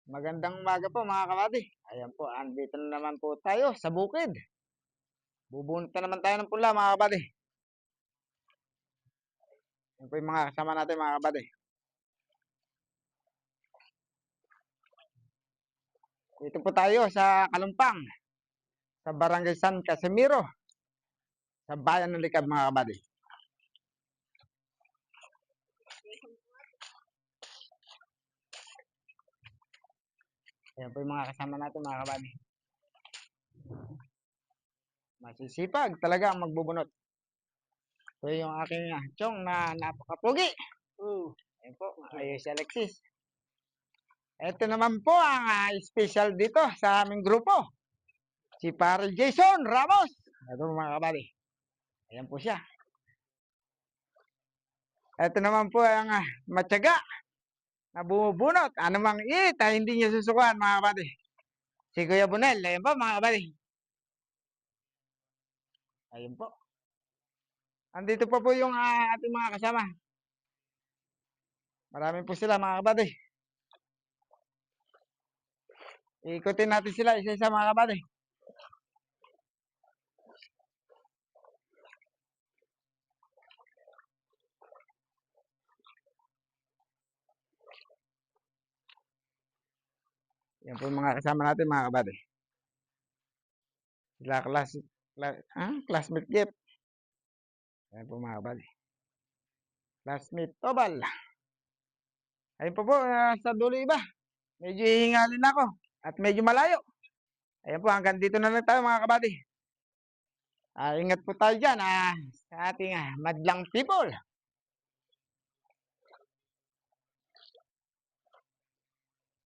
Magandang umaga po mga kabady. Ayan po, andito na naman po tayo sa bukid. Bubunot na naman tayo ng pula mga kabady. Yan po yung mga kasama natin mga kabady. Dito po tayo sa Kalumpang, sa Barangay San Casimiro, sa Bayan ng Likab mga kabady. Ayan po yung mga kasama natin mga kabady. Masisipag talaga ang magbubunot. Ito yung aking chong na napakapugi. Ayan po, ayos si Alexis. Ito naman po ang special dito sa aming grupo. Si Pare Jason Ramos. Ito mga kabady. Ayan po siya. Ito naman po ang matyaga na bumubunot. Ano mang it, hindi niya susukuan mga kabady. Si Kuya Bunel. Ayan po mga kabady. Ayan po. Andito pa po yung ating mga kasama. Marami po sila mga kabady. Ikutin natin sila isa-isa mga kabady. Yan po yung mga kasama natin mga kabady. Sila classmate Jeff. Yan po mga kabady. Classmate Tobal. Ayun po po, sa dulo iba. Medyo hihingalin ako. At medyo malayo. Ayan po, hanggang dito na lang tayo mga kabady. Ingat po tayo dyan sa ating madlang people.